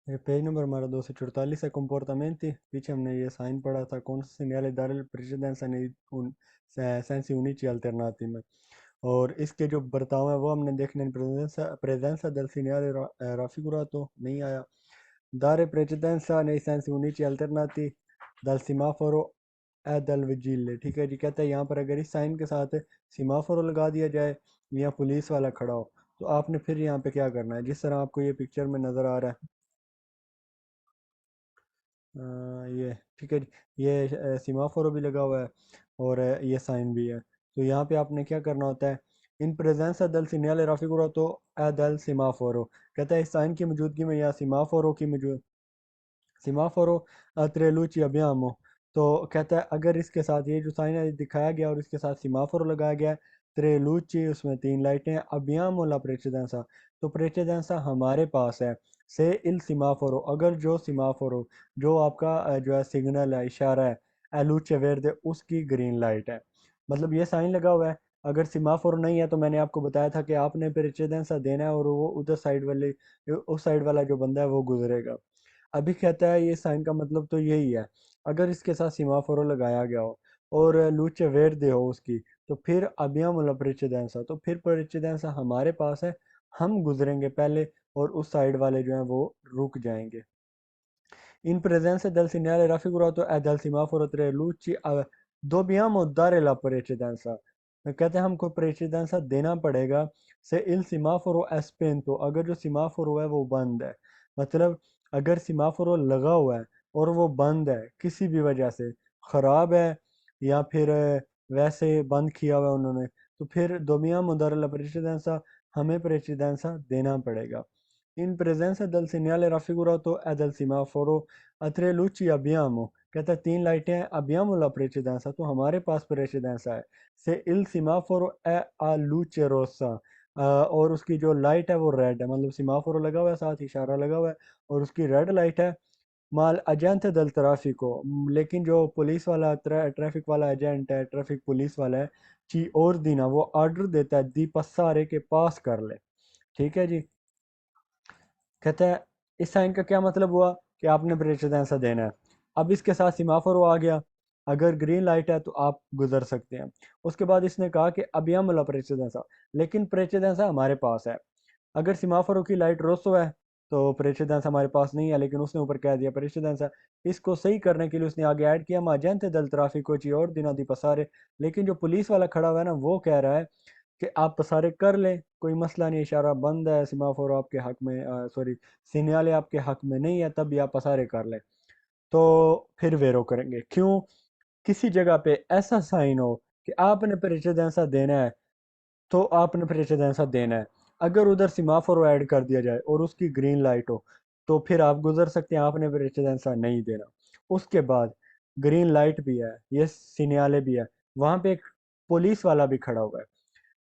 ये page number हमारा 244 है, comportamenti। पीछे हमने ये साइन पढ़ा था, कौन सा segnale dare il precedenza nei sensi unici alternati में। और इसके जो बर्ताव है वो हमने देखने, प्रेजेंसा del segnale raffigurato नहीं आया। dare precedenza nei sensi unici alternati dal semaforo e dal vigile। ठीक है जी, कहता है यहाँ पर अगर इस साइन के साथ सीमाफोरो लगा दिया जाए या पुलिस वाला खड़ा हो, तो आपने फिर यहाँ पे क्या करना है, जिस तरह आपको ये पिक्चर में नज़र आ रहा है। ये ठीक है जी, ये सीमाफोरो भी लगा हुआ है और ये साइन भी है। तो यहाँ पे आपने क्या करना होता है, इन प्रेजेंस दल सीनियल राफिकुरा तो ए दल सीमाफोरो। कहता है इस साइन की मौजूदगी में या सीमाफोरो की मौजूद सीमाफोरो त्रेलुची अभियामो। तो कहता है अगर इसके साथ ये जो साइन है दिखाया गया और इसके साथ सीमाफोरो लगाया गया है, त्रेलुची उसमें तीन लाइटें हैं, अभियामो ला प्रेसिडेंसा, तो प्रेसिडेंसा हमारे पास है। से इल सीमाफोरो, अगर जो सीमाफोरो जो आपका जो है सिग्नल है, इशारा है, एलुचे वेर्दे उसकी ग्रीन लाइट है। मतलब ये साइन लगा हुआ है, अगर सीमाफोरो नहीं है तो मैंने आपको बताया था कि आपने प्रेसिडेंसा देना है और वो उधर साइड वाले, उस साइड वाला जो बंदा है वो गुजरेगा। अभी कहता है ये साइन का मतलब तो यही है, अगर इसके साथ सीमाफोरो लगाया गया हो और लूचे वेर्दे हो उसकी, तो फिर अबियाम प्रेसिडेंसा, तो फिर प्रेसिडेंसा हमारे पास है, हम गुजरेंगे पहले और उस साइड वाले जो हैं वो रुक जाएंगे। In presenza del segnale raffigurato e del semaforo tre luci dobbiamo dare la precedenza। कहते हैं हमको प्रेसिडेंसा देना पड़ेगा से इल सीमाफोरो एस्पेंटो, अगर जो सीमाफोरो है वो बंद है। मतलब अगर सीमाफोरो लगा हुआ है और वो बंद है किसी भी वजह से, ख़राब है या फिर वैसे बंद किया हुआ है उन्होंने, तो फिर दोमिया मुदर प्रेसिडेंसा, हमें प्रेसिडेंसा देना पड़ेगा। In presenza del segnale raffigurato e del semaforo a tre luci abbiamo, कहता है तीन लाइटें हैं, abbiamo la precedenza, तो हमारे पास प्रेसिडेंसा है। से il semaforo è a luce rossa, और उसकी जो लाइट है वो रेड है, मतलब सीमाफोरो लगा हुआ है साथ इशारा लगा हुआ है और उसकी रेड लाइट है। माल एजेंट दल ट्राफिको, लेकिन जो पुलिस वाला ट्रैफिक वाला एजेंट है, ट्रैफिक पुलिस वाला है, ची और दीना वो ऑर्डर देता है दी पसारे के पास कर ले। ठीक है जी। कहता है इस साइन का क्या मतलब हुआ कि आपने प्रेसिडेंसा देना है। अब इसके साथ सीमाफोर आ गया, अगर ग्रीन लाइट है तो आप गुजर सकते हैं। उसके बाद इसने कहा कि अब यह मिला प्रेसिडेंसा, लेकिन प्रेसिडेंसा हमारे पास है। अगर सीमाफोरो की लाइट रोसो है तो प्रेसिडेंस हमारे पास नहीं है, लेकिन उसने ऊपर कह दिया प्रेसिडेंस है। इसको सही करने के लिए उसने आगे ऐड किया माजेंटे दल ट्राफिको ची और दिना दी पसारे। लेकिन जो पुलिस वाला खड़ा हुआ है ना वो कह रहा है कि आप पसारे कर लें, कोई मसला नहीं, इशारा बंद है, सीमाफोर आपके हक में, सॉरी सिग्नल आपके हक में नहीं है, तब भी आप पसारे कर लें। तो फिर वेरो करेंगे क्यों, किसी जगह पे ऐसा साइन हो कि आपने प्रेसिडेंसा देना है, तो आपने प्रेसिडेंसा देना है। अगर उधर सीमाफोर ऐड कर दिया जाए और उसकी ग्रीन लाइट हो, तो फिर आप गुजर सकते हैं, आपने प्रेसिडेंसा नहीं देना। उसके बाद ग्रीन लाइट भी है, ये सिग्नल भी है, वहां पे एक पुलिस वाला भी खड़ा हुआ है।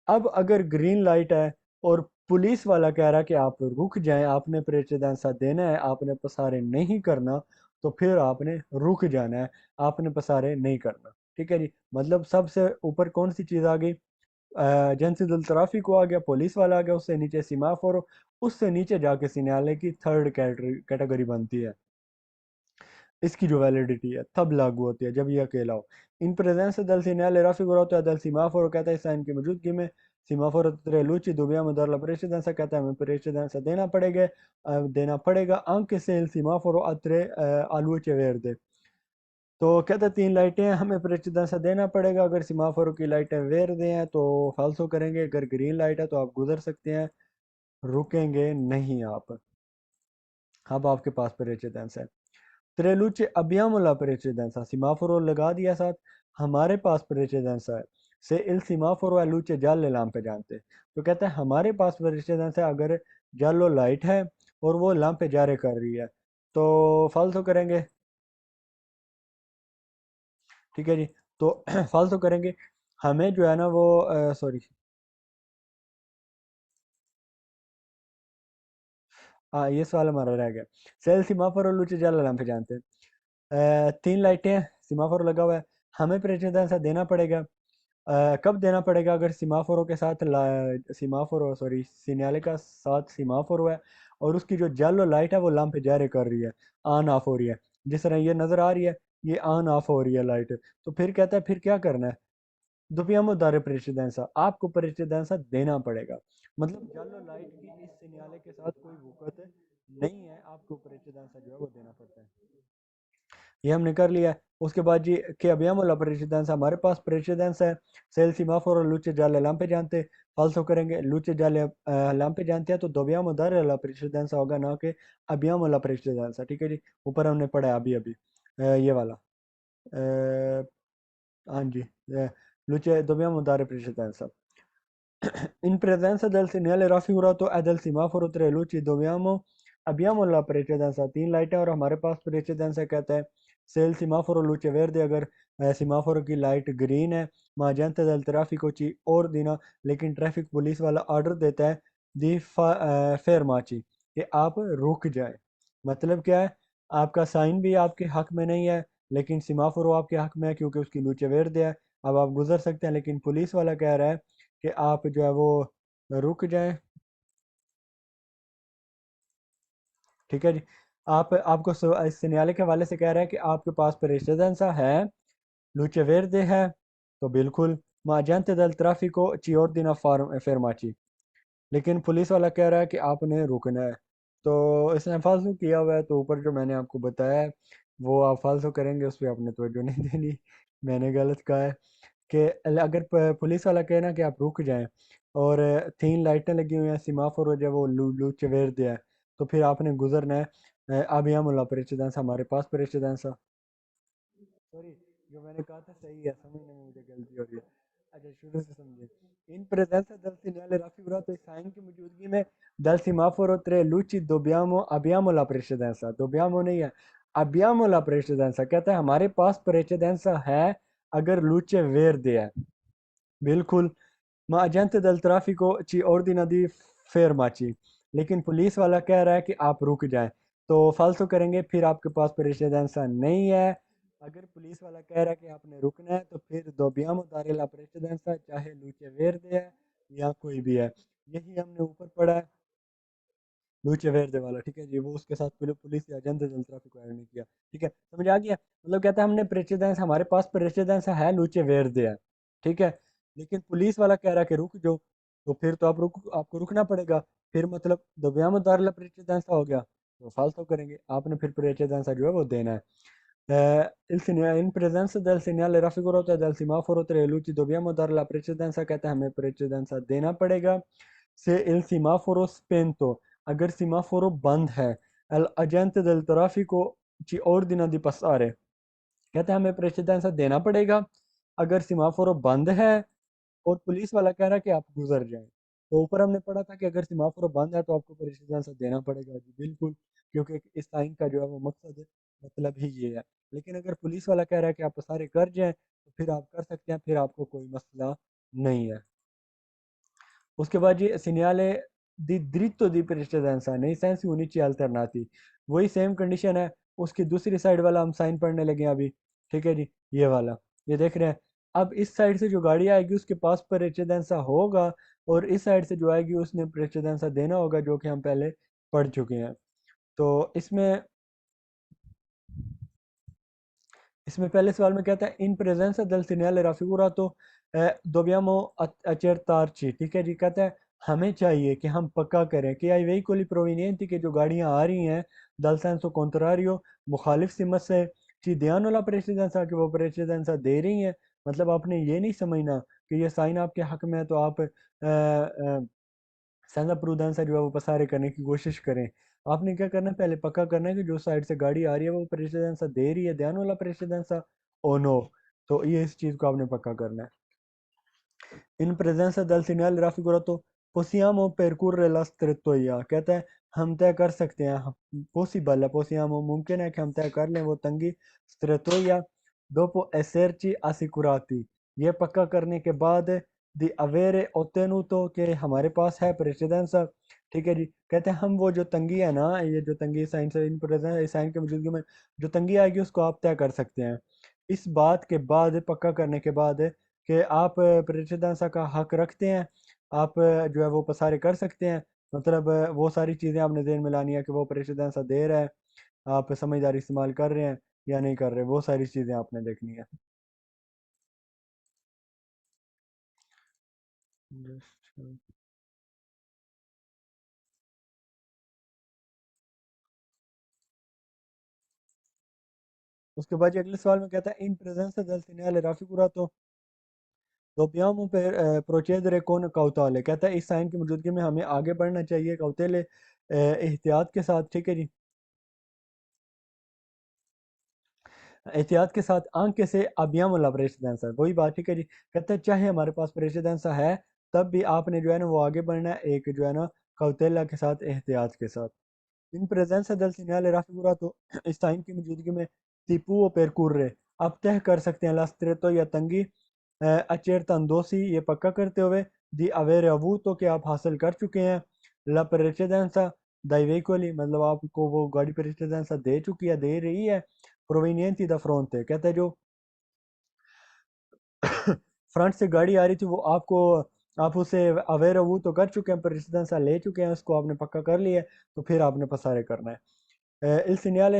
अब अगर ग्रीन लाइट है और पुलिस वाला कह रहा है कि आप रुक जाएं, आपने प्रेसिडेंसा देना है, आपने पसारे नहीं करना, तो फिर आपने रुक जाना है, आपने पसारे नहीं करना। ठीक है जी, मतलब सबसे ऊपर कौन सी चीज़ आ गई, एजेंसी ट्रैफिक को आ गया, पुलिस वाला आ गया, उससे नीचे सीमाफोर, उससे नीचे जाके सिग्नल की थर्ड कैटेगरी बनती है। इसकी जो वैलिडिटी है तब लागू होती है जब ये अकेला हो। इन प्रेजेंस दल segnale raffigurato e del semaforo, कहता है इस साइन की मौजूदगी में semaphore tre luci dobbiamo dar la precedenza, कहता है हमें प्रेसिडेंस देना पड़ेगा anche se il semaforo ha tre a luce verde। तो कहते हैं तीन लाइटें हैं, हमें प्रेसिडेंस देना पड़ेगा, अगर सीमाफोर की लाइटें वेर्दे हैं तो फाल्सो करेंगे, अगर ग्रीन लाइट है तो आप गुजर सकते हैं, रुकेंगे नहीं आप। अब आपके पास प्रेसिडेंस है। त्रेलुचे abbiamo la precedenza, सीमाफोरो लगा दिया साथ, हमारे पास प्रेसिडेंस है। से इल सीमाफोरो है लूचे जाले लांपे जानते, तो कहते हैं हमारे पास प्रेसिडेंस है अगर जालो लाइट है और वो लांपे जारे कर रही है, तो फाल्सो करेंगे। ठीक है जी, तो फाल्सो करेंगे, हमें जो है ना वो सॉरी, हाँ ये सवाल हमारा रह गया। सेल सीमाफोरो लूचे जाले लांपे जानते, तीन लाइटें हैं, सीमाफोर लगा हुआ है, हमें प्रेसिडेंस देना पड़ेगा। कब देना पड़ेगा? अगर सीमाफोरों के साथ सीमाफोर सॉरी सिग्नल का साथ सीमाफोर है और उसकी जो येलो लाइट है वो लैंप जारी कर रही है, ऑन ऑफ हो रही है, जिस तरह ये नज़र आ रही है, ये ऑन ऑफ हो रही है लाइट। तो फिर कहता है फिर क्या करना है? dobbiamo dare precedenza, आपको precedenza देना पड़ेगा। मतलब येलो लाइट की इस सिग्नल के साथ कोई वक़्त नहीं है, आपको precedenza जो है वो देना पड़ता है। ये हमने कर लिया। उसके बाद जी che abbiamo la precedenza, हमारे पास precedenza है। se il semaforo luce gialla lampe जानते, falso करेंगे luce gialla lampe जानते हैं तो dobbiamo dare la precedenza होगा, ना कि abbiamo la precedenza। ठीक है जी, ऊपर हमने पढ़ा है अभी अभी ये वाला हाँ जी luce dobbiamo dare precedenza in presenza del segnale raffigurato e del semaforo tre luci abbiamo la precedenza, तीन लाइटें और हमारे पास precedenza कहता है se il semaforo luce verde, अगर सेमाफोर की लाइट ग्रीन है, ma gente del traffico ci ordina, लेकिन ट्रैफिक पुलिस वाला ऑर्डर देता है दी fermaci, कि आप रुक जाए। मतलब क्या है? आपका साइन भी आपके हक में नहीं है, लेकिन सेमाफोर आपके हक में है क्योंकि उसकी लूचे वेर्दे है, अब आप गुजर सकते हैं, लेकिन पुलिस वाला कह रहा है कि आप जो है वो रुक जाएं। ठीक है जी, आप आपको इस सिग्नल के हवाले से कह रहा है कि आपके पास प्रेसिडेंसा है, लूचे वेर्दे है, तो बिल्कुल माजंते दल ट्राफिको ची ordina fermaci, लेकिन पुलिस वाला कह रहा है कि आपने रुकना है। तो इसने फालतू किया हुआ है, तो ऊपर जो मैंने आपको बताया है वो आप फालतू करेंगे, उस पर आपने तवज्जो नहीं देनी। मैंने गलत कहा है कि अगर पुलिस वाला कहना कि आप रुक जाएं और तीन लाइटें लगी हुई हैं, सीमाफोर जो है वो लूचे वेर्दे है, तो फिर आपने गुजरना है। abbiamo la precedenza, हमारे पास precedenza। सॉरी, जो मैंने कहा था सही है, समझने में मुझे गलती हो रही है। अच्छा शुरू से समझे। इन presenza del segnale raffigurato, इस साइन की मौजूदगी में dal semaforo tre luci abbiamo la precedenza, dobbiamo नहीं है, abbiamo la precedenza कहता है हमारे पास precedenza है अगर luce verde है। बिल्कुल, ma agente del traffico ci ordina di fermarci, लेकिन पुलिस वाला कह रहा है कि आप रुक जाएं, तो फालतू करेंगे, फिर आपके पास precedenza नहीं है। अगर पुलिस वाला कह रहा है कि आपने रुकना है तो फिर dobbiamo dare la precedenza, चाहे luce verde है या कोई भी है। यही हमने ऊपर पढ़ा है लूचे वेर्दे वाला। ठीक है जी, वो उसके साथ पुलिस या एजेंट del tráfico ऐड नहीं किया। ठीक है, समझ आ गया? मतलब कहता है हमने प्रेसिडेंस, हमारे पास प्रेसिडेंस है, लूचे वेर्दे है। ठीक है, लेकिन पुलिस वाला कह रहा है कि रुक जाओ, तो फिर तो आपको रुकना पड़ेगा। फिर मतलब dobbiamo dare la precedenza हो गया, तो फालतू करेंगे, आपने फिर precedenza जो है वो देना है। in presenza del segnale raffigurato e del semaforo tra le luci dobbiamo dare la precedenza, कहता है हमें precedenza देना पड़ेगा। se il semaforo spento, अगर सीमाफोरो बंद है, el agente del traffico ci ordina di passare, कहते हैं हमें precedenza देना पड़ेगा अगर सीमाफोरो बंद है और पुलिस वाला कह रहा है कि आप गुजर जाएं। तो ऊपर हमने पढ़ा था कि अगर सीमाफोरो बंद है तो आपको precedenza देना पड़ेगा जी, बिल्कुल, क्योंकि इस साइन का जो है वो मकसद है, मतलब ही ये है। लेकिन अगर पुलिस वाला कह रहा है कि आप सारे कर जाएं तो फिर आप कर सकते हैं, फिर आपको कोई मसला नहीं है। उसके बाद ये segnale di dritto di precedenza, nei sensi unici alternati, वही सेम कंडीशन है, उसकी दूसरी साइड वाला हम साइन पढ़ने लगे हैं अभी। ठीक है जी, ये वाला, ये देख रहे हैं। अब इस साइड से जो गाड़ी आएगी उसके पास प्रेसिडेंसा होगा, और इस साइड से जो आएगी उसने प्रेसिडेंसा देना होगा, जो कि हम पहले पढ़ चुके हैं। तो इसमें पहले सवाल में कहता है इन presenza del segnale raffigurato dobbiamo accertarci, ठीक है जी, कहता है हमें चाहिए कि हम पक्का करें कि आई veicoli provenienti, के जो गाड़ियां आ रही हैं dal senso contrario, मुखालिफ सिमत से, ci diano la precedenza, कि वो precedenza दे रही हैं। मतलब आपने ये नहीं समझना कि ये साइन आपके हक में है तो आप सेंधा प्रूडेंस जो है वो पसारे करने की कोशिश करें। आपने क्या करना है, पहले पक्का करना है कि जो साइड से गाड़ी आ रही है वो प्रेसिडेंसा दे रही है, ध्यान वाला प्रेसिडेंसा ओ नो, तो ये इस चीज़ को आपने पक्का करना है। इन presenza del segnale raffigurato possiamo percorrere la strettoia, कहता है हम तय कर सकते हैं, पॉसिबल है, possiamo मुमकिन है कि हम तय कर लें वो तंगी, strettoia dopo esserci assicurati, ये पक्का करने के बाद di avere ottenuto, कि हमारे पास है precedenza। ठीक है जी, कहते हैं हम वो जो तंगी है ना, ये जो तंगी साइन से इन प्रेजेंस साइन की मौजूदगी में जो तंगी आएगी उसको आप तय कर सकते हैं। इस बात के बाद, पक्का करने के बाद कि आप प्रेसिडेंसा का हक रखते हैं, आप जो है वो पसारे कर सकते हैं। मतलब वो सारी चीज़ें आपने ज़हन में लानी है कि वो प्रेसिडेंसा दे रहा है, आप समझदारी इस्तेमाल कर रहे हैं या नहीं कर रहे, वो सारी चीज़ें आपने देखनी है। Just, उसके बाद जो अगले सवाल में कहता है इन प्रेजेंस del segnale raffigurato dobbiamo procedere con cautela। कहता है इस साइन की मौजूदगी में हमें आगे बढ़ना चाहिए कौतेले एहतियात के साथ। ठीक है जी, एहतियात के साथ आंख से अबियाम वाला प्रेसिडेंस है वही बात। ठीक है जी, कहते हैं चाहे हमारे पास प्रेसिडेंस है तब भी आपने जो है ना वो आगे बढ़ना है एक जो है ना कौतेला के साथ, एहतियात के साथ। इन प्रेजेंस del segnale raffigurato इस साइन की मौजूदगी में टिपू o percorre आप तय कर सकते हैं लास्ट्रेतो या तंगी अचेरतंदोसी ये पक्का करते हुए दी अवेरे अवूतो कि आप हासिल कर चुके हैं ला प्रेसिडेंसा dai veicoli मतलब आपको वो गाड़ी प्रेसिडेंसा दे चुकी है, दे रही है provenienti da fronte। कहता है जो फ्रंट से गाड़ी आ रही थी वो आपको, आप उसे अवेयर वो तो कर चुके हैं, प्रेसिडेंसा ले चुके हैं, उसको आपने पक्का कर लिया है, तो फिर आपने पसारे करना है। Il segnale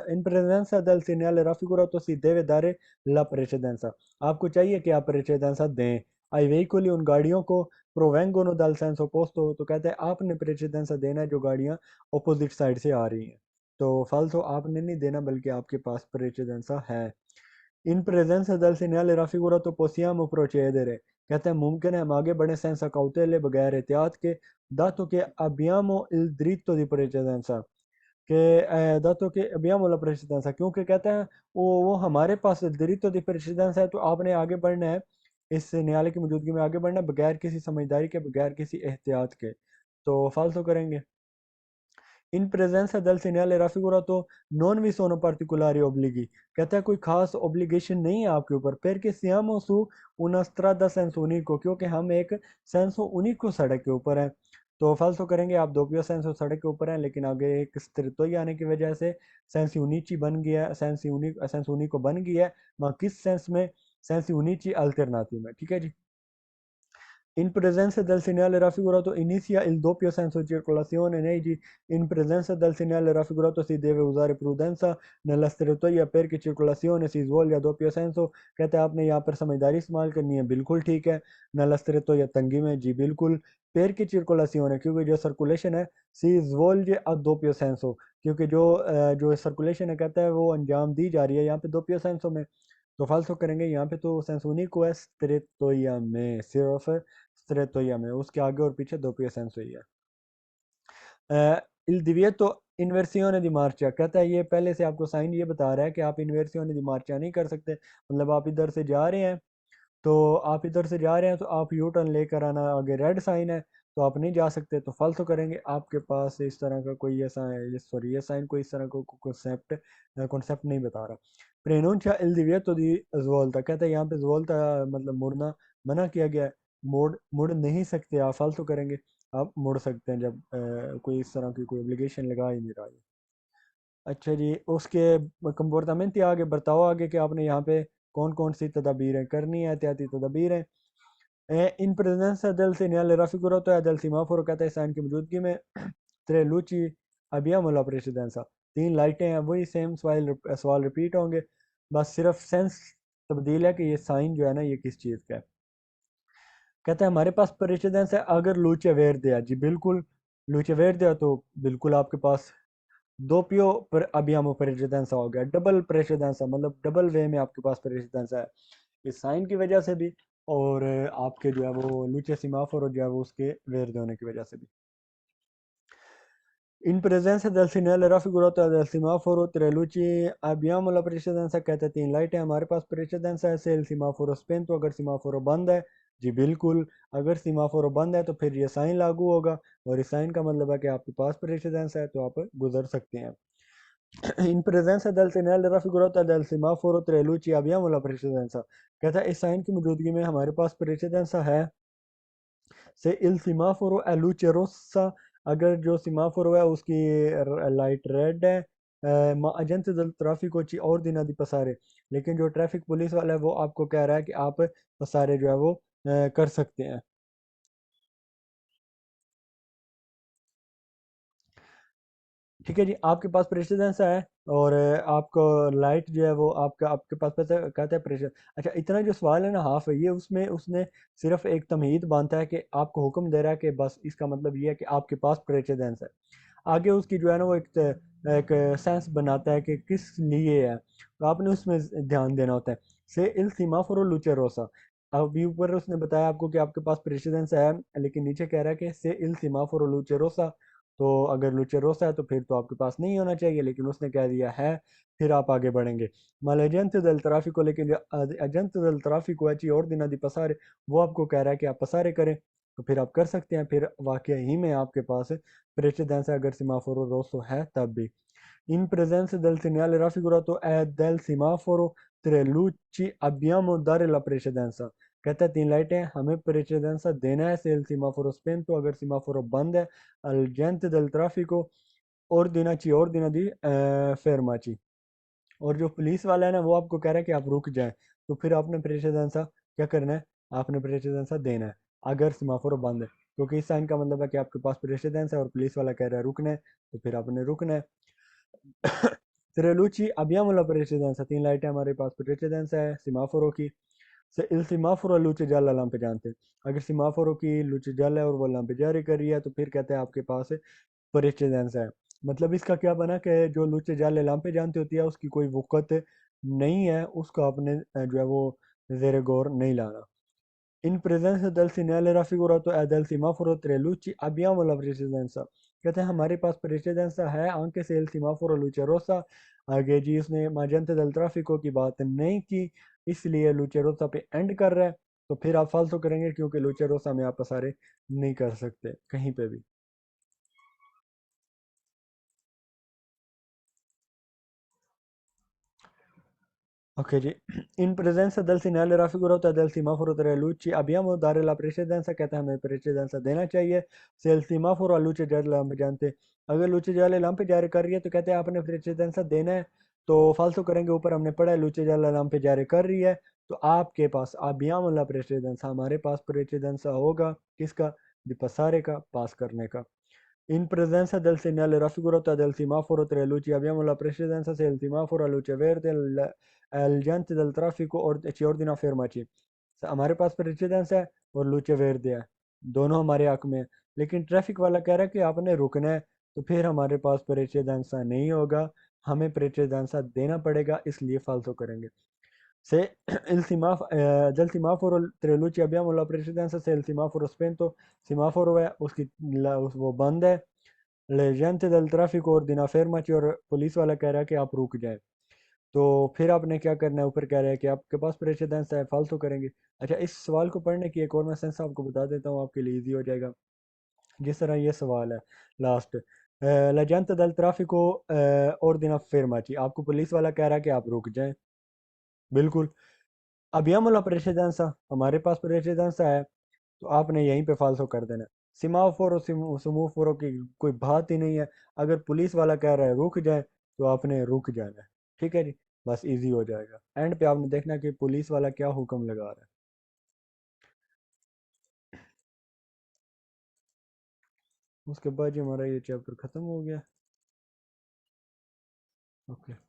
in presenza del segnale raffigurato si deve dare la precedenza। आपको चाहिए कि आप precedenza दें ai veicoli उन गाड़ियों को provengono dal senso opposto। तो कहते हैं आपने precedenza देना है जो गाड़ियाँ opposite साइड से आ रही हैं। तो falso आपने नहीं देना बल्कि आपके पास precedenza है। इन प्रेजेंस del segnale raffigurato possiamo procedere। कहते हैं मुमकिन है हम आगे बढ़े senza cautele बगैर एहतियात के dato che abbiamo il diritto di precedenza che dato che abbiamo la precedenza क्योंकि कहते हैं वो हमारे पास diritto di precedenza है, तो आपने आगे बढ़ना है इस न्यायालय की मौजूदगी में आगे बढ़ना है बगैर किसी समझदारी के, बगैर किसी एहतियात के। तो फालतू करेंगे। इन प्रेजेंसा del segnale raffigurato non vi sono particolari obblighi। कहता है कोई खास ओब्लिगेशन नहीं है आपके ऊपर perché siamo su una strada senso unico क्योंकि हम एक सेंसो unico सड़क के ऊपर हैं। तो फालतू करेंगे आप दोपियो सेंसो सड़क के ऊपर हैं लेकिन आगे एक स्थिरतोई आने की वजह से सेंस यूनिची बन गया, सेंस unico बन गया है। वहाँ किस सेंस में? सेंस यूनिची अल्टरनेटिव में। ठीक है जी। In presenza del segnale raffigurato inizia il doppio senso circolazione nei G। In presenza del segnale raffigurato si deve usare prudenza nella strettoia perché circolazione si svolge a doppio senso। कहते हैं आपने यहाँ पर समझदारी इस्तेमाल करनी है, बिल्कुल ठीक है। nella strettoia तंगी में, जी बिल्कुल। perché circolazione क्योंकि जो सर्कुलेशन है si svolge a doppio senso क्योंकि जो सर्कुलेशन है कहता है वो अंजाम दी जा रही है यहाँ पे doppio senso में। तो फाल्सो करेंगे यहाँ पे, तो सेंस unico है strettoia में, सिर्फ स्ट्रेटोया में, उसके आगे और पीछे दो पी सेंस हुई है। il divieto inversione di marcia कहता है ये पहले से आपको साइन ये बता रहा है कि आप इन्वर्सिone di marcia नहीं कर सकते। मतलब आप इधर से जा रहे हैं, तो आप इधर से जा रहे हैं तो आप यू टर्न लेकर आना, आगे रेड साइन है तो आप नहीं जा सकते। तो फालतू करेंगे आपके पास इस तरह का कोई ऐसा है, सॉरी ये साइन कोई इस तरह को कॉन्सेप्ट कॉन्सेप्ट नहीं बता रहा। प्रेनुncia il divieto di svolta कहता है यहाँ पे svolta मतलब मुड़ना मना किया गया है, मुड़ मुड़ नहीं सकते आप। फालतू करेंगे आप मुड़ सकते हैं जब कोई इस तरह की कोई ओब्लिगेशन लगा ही नहीं रहा है। अच्छा जी, उसके कंपोर्टामेंट आगे बर्ताव आगे कि आपने यहाँ पे कौन कौन सी तदाबीरें करनी है, एहतियाती तदाबीरें। इन प्रेजेंस del segnale raffigurato e del semaforo कहता है साइन की मौजूदगी में tre luci abbiamo la precedenza। तीन लाइटें हैं, वही सेम सवाल सवाल रिपीट होंगे, बस सिर्फ सेंस तब्दील है कि ये साइन जो है ना ये किस चीज़ का है। कहता है हमारे पास प्रेसिडेंस है अगर लूचे वेर दिया, जी बिल्कुल। लूचे वेर दिया तो बिल्कुल आपके पास दोपियो पर अभी हम प्रेसिडेंस हो गया, डबल प्रेसिडेंस मतलब डबल वे में आपके पास प्रेसिडेंस है इस साइन की वजह से भी, और आपके जो है वो लूचे सीमाफोर जो है वो उसके वेर होने की वजह से भी। In presenza del segnale raffigurato del semaforo tre luci abbiamo la precedenza कहते हैं तीन लाइटें हमारे पास प्रेसिडेंस है से il semaforo spento अगर सीमाफोरो बंद है, जी बिल्कुल। अगर सीमाफोरो बंद है तो फिर ये साइन लागू होगा, और इस साइन का मतलब है कि आपके पास प्रेसिडेंस है तो आप गुजर सकते हैं। In presenza del segnale raffigurato del semaforo tre luci abbiamo la precedenza कहता है इस साइन की मौजूदगी में हमारे पास प्रेसिडेंस है से il semaforo è luce rossa अगर जो सीमाफोर है उसकी लाइट रेड है agent del tráfico ci ordina di passare, लेकिन जो ट्रैफिक पुलिस वाला है वो आपको कह रहा है कि आप पसारे जो है वो कर सकते हैं। ठीक है जी, आपके पास प्रेसिडेंस है और आपको लाइट जो है वो आपका आपके पास पता कहता है प्रेशर। अच्छा, इतना जो सवाल है ना हाफ है ये, उसमें उसने सिर्फ एक तमहीद बांधा है कि आपको हुक्म दे रहा है कि बस इसका मतलब ये है कि आपके पास प्रेसिडेंस है। आगे उसकी जो है ना वो एक सेंस बनाता है कि किस लिए है, तो आपने उसमें ध्यान देना होता है। से इल सीमाफोरो लुचेरोसा, अभी ऊपर उसने बताया आपको कि आपके पास प्रेसिडेंस है, लेकिन नीचे कह रहा है कि से इल सीमाफोरो लुचेरोसा। तो अगर लुचेरोसा है तो फिर तो आपके पास नहीं होना चाहिए, लेकिन उसने कह दिया है, फिर आप आगे बढ़ेंगे। माल एजेंट del tráfico, लेकिन जो एजेंट del tráfico है ची और दिना दी पसारे, वो आपको कह रहा है कि आप पसारे करें, तो फिर आप कर सकते हैं। फिर वाकई ही में आपके पास प्रेसिडेंस अगर सिमाफोरो रोसो है तब भी। In presenza del segnale raffigurato e del semaforo tre luci abbiamo dare la precedenza। कहता है तीन लाइटें हमें प्रेसिडेंसा देना है से il semaforo spento अगर सिमाफोरो बंद है, al gente del traffico ordina di fermarci। और जो पुलिस वाला है ना वो आपको कह रहा है कि आप रुक जाएं, तो फिर आपने प्रेसिडेंसा क्या करना है, आपने प्रेसिडेंसा देना है अगर सिमाफोरो बंद है, क्योंकि इस साइन का मतलब है कि आपके पास प्रेसिडेंस है और पुलिस वाला कह रहा है रुकना है, तो फिर आपने रुकना है। Tre abbiamo la precedenza, तीन लाइटें हमारे पास प्रेसिडेंस है सिमाफोरो की। से इल सिमाफोरो लुचे जाला lampeggiante, अगर सिमाफोरो की लुचे जाला है और वो lampeggiare कर रही है तो फिर कहते हैं आपके पास प्रेसिडेंस है। मतलब इसका क्या बना कि जो लुचे जाले lampeggiante होती है उसकी कोई वक़्त नहीं है, उसको आपने जो है वो ज़ेरे गौर नहीं लाना। In presenza del segnale raffigurato e del semaforo tre luci abbiamo la precedenza। कहते हैं हमारे पास प्रेसिडेंस है, anche se il semaforo luce rossa। आगे जी उसने magenta del traffico की बात नहीं की, इसलिए luce rossa पे एंड कर रहा है, तो फिर आप फालतू करेंगे क्योंकि luce rossa में आप सारे नहीं कर सकते कहीं पे भी। Ok, in presenza del segnale raffigurato del semaforo tra le luci abbiamo dare la precedenza, कहते हैं हमें प्रेसिडेंस देना चाहिए। से il semaforo a luce gialla lampeggiante, अगर लुचे जाले लांपे जारी कर रही है तो कहते हैं आपने प्रेसिडेंस देना है, तो फालतू करेंगे, ऊपर हमने पढ़ा है लुचे जाला लांपे जारी कर रही है, तो आपके पास abbiamo la precedenza, हमारे पास प्रेसिडेंस होगा किसका, दिपसारे का, पास करने का। In presenza del segnale raffigurato del semaforo tre luci abbiamo la precedenza se il semaforo a luce verde l'agente del traffico ci ordina fermaci। हमारे पास प्रेसिडेंस है और लुचे वेर्दे है, दोनों हमारे हक में है। लेकिन ट्रैफिक वाला कह रहा है कि आपने रुकना है, तो फिर हमारे पास प्रेसिडेंसा नहीं होगा, हमें प्रेसिडेंसा देना पड़ेगा, इसलिए फालतू करेंगे। Se del semaforo tre luci abbiamo la precedenza se il semaforo spento, semaforo है उसकी वो बंद है, legend del traffico ordina fermaci और पुलिस वाला कह रहा है कि आप रुक जाए, तो फिर आपने क्या करना है, ऊपर कह रहा है कि आपके पास प्रेसिडेंस है, फालतू करेंगे। अच्छा, इस सवाल को पढ़ने की एक और मैं सेंस आपको बता देता हूँ, आपके लिए इजी हो जाएगा। जिस तरह ये सवाल है लास्ट, लेजेंट del traffico ordina fermaci, आपको पुलिस वाला कह रहा है कि आप रुक जाएं, बिल्कुल। अभियमला प्रेसिडेंसा, हमारे पास प्रेसिडेंसा है, तो आपने यहीं पे फालतू कर देना है। सिमाफोर और समूफोरो की कोई बात ही नहीं है, अगर पुलिस वाला कह रहा है रुक जाए तो आपने रुक जाना है। ठीक है जी, बस इजी हो जाएगा। एंड पे आपने देखना कि पुलिस वाला क्या हुक्म लगा रहा है। उसके बाद जी हमारा ये चैप्टर ख़त्म हो गया। ओके।